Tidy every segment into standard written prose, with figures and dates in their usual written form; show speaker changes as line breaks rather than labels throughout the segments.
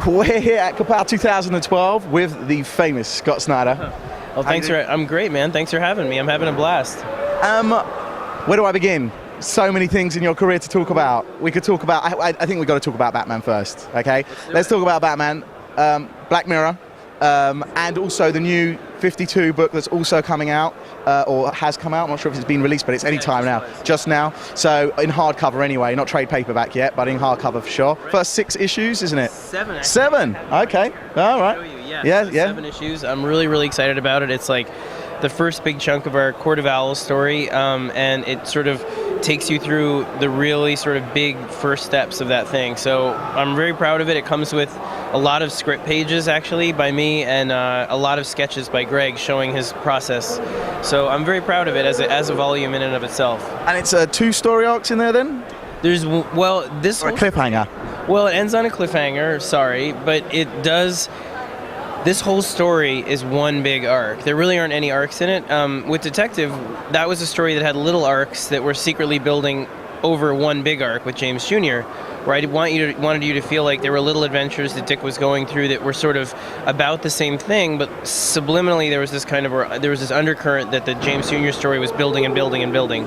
we're here at Kapow 2012 with the famous Scott Snyder.
Well, I'm great, man. Thanks for having me. I'm having a blast.
Where do I begin? So many things in your career to talk about. We could talk about, I think we've got to talk about Batman first, okay? Let's talk about Batman, Black Mirror, and also the new 52 book that's also coming out, or has come out. I'm not sure if it's been released, but it's any time now, just now. So in hardcover anyway, not trade paperback yet, but in hardcover for sure. First 6 issues, isn't it?
7, actually.
7, okay, all right.
Yeah. 7 issues. I'm really excited about it. It's like the first big chunk of our Court of Owls story, and it sort of takes you through the really sort of big first steps of that thing. So I'm very proud of it. It comes with a lot of script pages actually by me, and a lot of sketches by Greg showing his process. So I'm very proud of it as a volume in and of itself.
And it's 2 story arcs in there then?
There's, well, this...
Or a cliffhanger?
Well, it ends on a cliffhanger, sorry, but it does... This whole story is one big arc. There really aren't any arcs in it. With Detective, that was a story that had little arcs that were secretly building over one big arc with James Jr., where I wanted you to feel like there were little adventures that Dick was going through that were sort of about the same thing, but subliminally there was this undercurrent that the James Jr. story was building and building and building.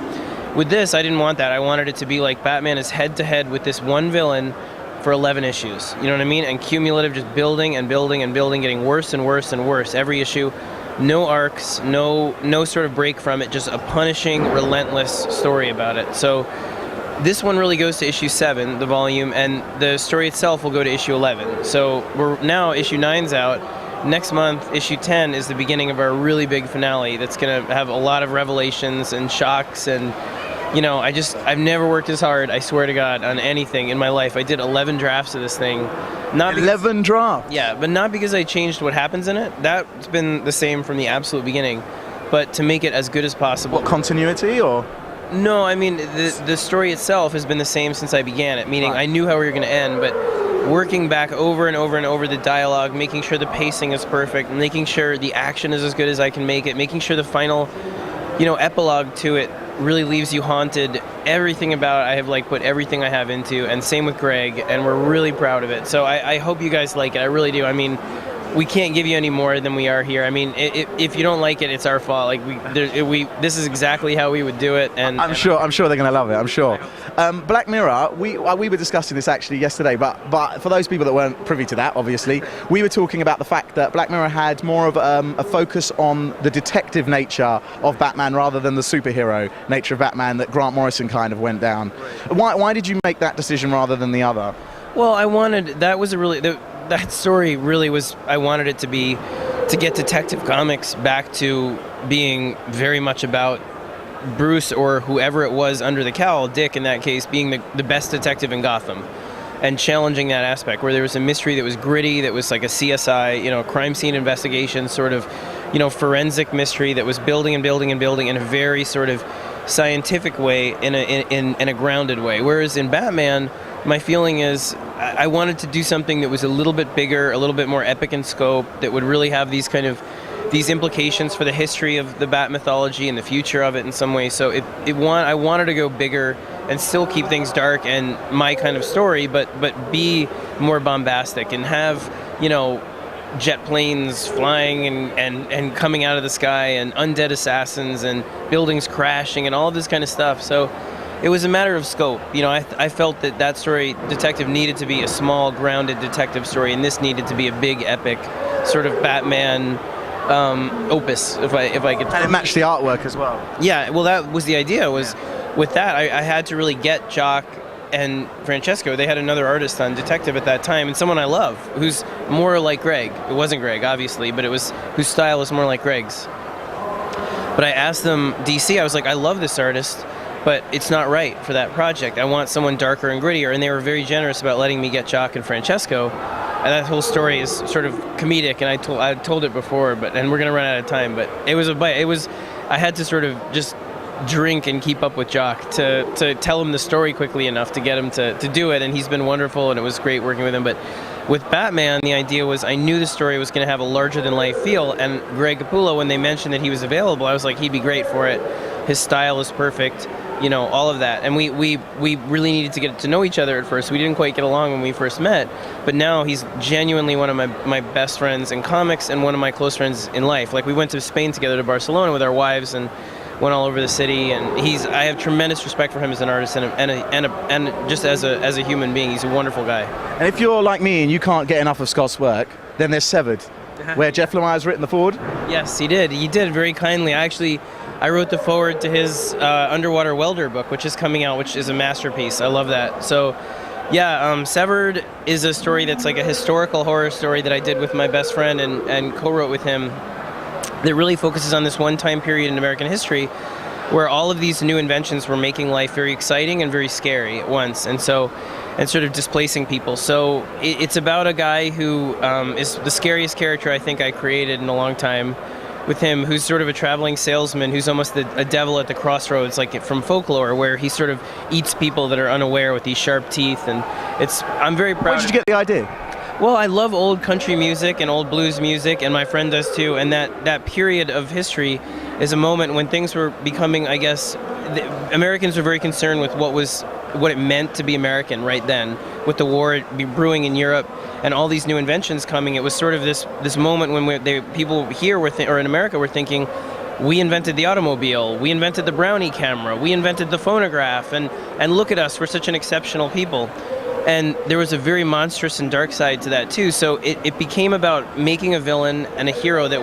With this, I didn't want that. I wanted it to be like Batman is head-to-head with this one villain for 11 issues, you know what I mean? And cumulative, just building and building and building, getting worse and worse and worse every issue. No arcs, no sort of break from it, just a punishing, relentless story about it. So this one really goes to issue 7, the volume, and the story itself will go to issue 11. So we're now, issue 9's out. Next month, issue 10 is the beginning of our really big finale that's going to have a lot of revelations and shocks, and you know, I've never worked as hard, I swear to God, on anything in my life. I did 11 drafts of this thing.
11 drafts?
Yeah, but not because I changed what happens in it. That's been the same from the absolute beginning. But to make it as good as possible.
What, continuity or?
No, I mean, the story itself has been the same since I began it, meaning I knew how we were going to end, but working back over and over and over the dialogue, making sure the pacing is perfect, making sure the action is as good as I can make it, making sure the final, epilogue to it really leaves you haunted. Everything about it, I have put everything I have into, and same with Greg, and we're really proud of it. So I hope you guys like it. I really do. I mean, we can't give you any more than we are here. I mean, if you don't like it, it's our fault. This is exactly how we would do it, and
I'm sure they're going to love it. I'm sure. Black Mirror. We were discussing this actually yesterday, but for those people that weren't privy to that, obviously, we were talking about the fact that Black Mirror had more of a focus on the detective nature of Batman rather than the superhero nature of Batman that Grant Morrison kind of went down. Why did you make that decision rather than the other?
Well, that story really was, I wanted it to get Detective Comics back to being very much about Bruce, or whoever it was under the cowl, Dick in that case, being the best detective in Gotham, and challenging that aspect, where there was a mystery that was gritty, that was like a CSI, crime scene investigation, sort of, forensic mystery that was building and building and building in a very sort of scientific way, in a grounded way. Whereas in Batman, my feeling is I wanted to do something that was a little bit bigger, a little bit more epic in scope, that would really have these implications for the history of the Bat mythology and the future of it in some way. So I wanted to go bigger and still keep things dark and my kind of story, but be more bombastic and have, jet planes flying and coming out of the sky, and undead assassins and buildings crashing and all of this kind of stuff. So it was a matter of scope. I felt that story, Detective, needed to be a small, grounded detective story, and this needed to be a big, epic sort of Batman opus, if I could.
And it matched the artwork as well.
Yeah, well, that was the idea. With that, I had to really get Jock and Francesco. They had another artist on Detective at that time, and someone I love, who's more like Greg. It wasn't Greg, obviously, but whose style is more like Greg's. But I asked them, DC, I was like, I love this artist, but it's not right for that project. I want someone darker and grittier, and they were very generous about letting me get Jock and Francesco. And that whole story is sort of comedic, and I told it before, and we're gonna run out of time. But I had to sort of just drink and keep up with Jock to tell him the story quickly enough to get him to do it, and he's been wonderful, and it was great working with him. But with Batman, the idea was I knew the story was going to have a larger-than-life feel, and Greg Capullo, when they mentioned that he was available, I was like, he'd be great for it. His style is perfect. all of that. And we really needed to get to know each other at first. We didn't quite get along when we first met, but now he's genuinely one of my best friends in comics and one of my close friends in life. Like, we went to Spain together, to Barcelona, with our wives, and went all over the city. And I have tremendous respect for him as an artist and just as a human being. He's a wonderful guy.
And if you're like me and you can't get enough of Scott's work, then there's Severed, where Jeff Lemire's written the foreword.
Yes, he did. He did very kindly. I wrote the foreword to his Underwater Welder book, which is coming out, which is a masterpiece. I love that. So, yeah, Severed is a story that's like a historical horror story that I did with my best friend and co-wrote with him, that really focuses on this one time period in American history where all of these new inventions were making life very exciting and very scary at once, and sort of displacing people. So it's about a guy who is the scariest character I think I created in a long time, with him, who's sort of a traveling salesman who's almost a devil at the crossroads, like from folklore, where he sort of eats people that are unaware with these sharp teeth. And I'm very proud.
Where did you get the idea?
Well, I love old country music and old blues music, and my friend does too. And that period of history is a moment when things were becoming, I guess, Americans were very concerned with what it meant to be American right then, with the war brewing in Europe and all these new inventions coming. It was sort of this moment when people here or in America were thinking, we invented the automobile, we invented the Brownie camera, we invented the phonograph, and look at us, we're such an exceptional people. And there was a very monstrous and dark side to that too. So it became about making a villain and a hero that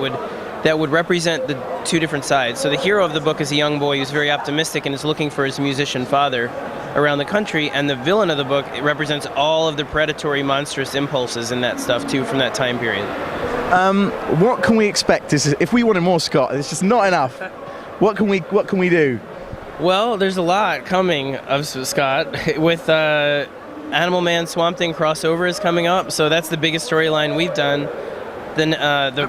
would represent the two different sides. So the hero of the book is a young boy who's very optimistic and is looking for his musician father around the country, and the villain of the book, it represents all of the predatory, monstrous impulses and that stuff too from that time period.
What can we expect? If we wanted more Scott, it's just not enough. What can we do?
Well, there's a lot coming of Scott with Animal Man Swamp Thing crossover is coming up, so that's the biggest storyline we've done. Then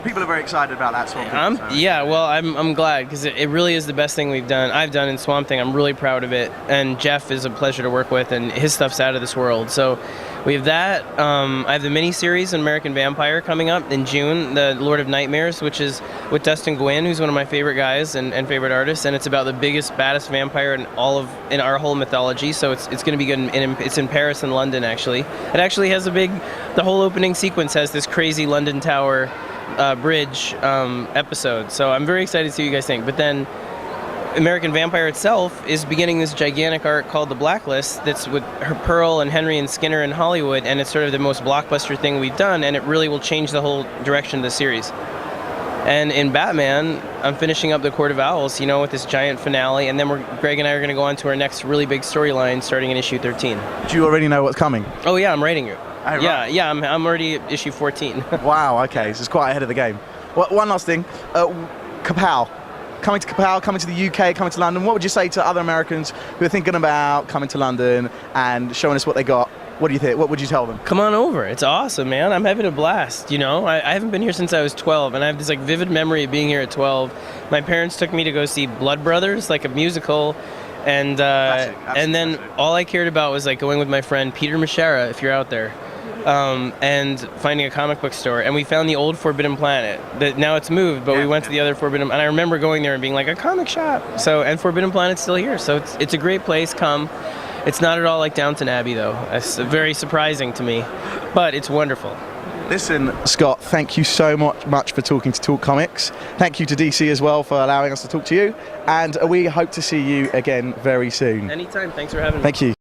people are very excited about that Swamp Thing.
Yeah, well, I'm glad, because it really is the best thing I've done in Swamp Thing. I'm really proud of it, and Jeff is a pleasure to work with, and his stuff's out of this world. So we have that. I have the miniseries American Vampire coming up in June, The Lord of Nightmares, which is with Dustin Gwynn, who's one of my favorite guys and favorite artists, and it's about the biggest, baddest vampire in our whole mythology. So it's going to be good. It's in Paris and London, actually. It actually has the whole opening sequence has this crazy London Tower bridge episode. So I'm very excited to see what you guys think. But then American Vampire itself is beginning this gigantic arc called The Blacklist that's with Pearl and Henry and Skinner in Hollywood, and it's sort of the most blockbuster thing we've done, and it really will change the whole direction of the series. And in Batman, I'm finishing up The Court of Owls, with this giant finale, and then Greg and I are going to go on to our next really big storyline starting in issue 13.
Do you already know what's coming?
Oh yeah, I'm writing it.
Oh, right.
Yeah, I'm already at issue 14.
Wow, okay, so it's quite ahead of the game. One last thing, Kapow. Coming to Kapow, coming to the UK, coming to London, what would you say to other Americans who are thinking about coming to London and showing us what they got? What do you think? What would you tell them?
Come on over. It's awesome, man. I'm having a blast, I haven't been here since I was 12, and I have this vivid memory of being here at 12. My parents took me to go see Blood Brothers, like a musical, and then all I cared about was going with my friend Peter Mashera, if you're out there, and finding a comic book store. And we found the old Forbidden Planet. Now it's moved, but we went to the other Forbidden, and I remember going there and being like, a comic shop. And Forbidden Planet's still here, so it's a great place. Come. It's not at all like Downton Abbey, though. It's very surprising to me, but it's wonderful.
Listen, Scott, thank you so much for talking to Talk Comics. Thank you to DC as well for allowing us to talk to you, and we hope to see you again very soon.
Anytime. Thanks for having me.
Thank you.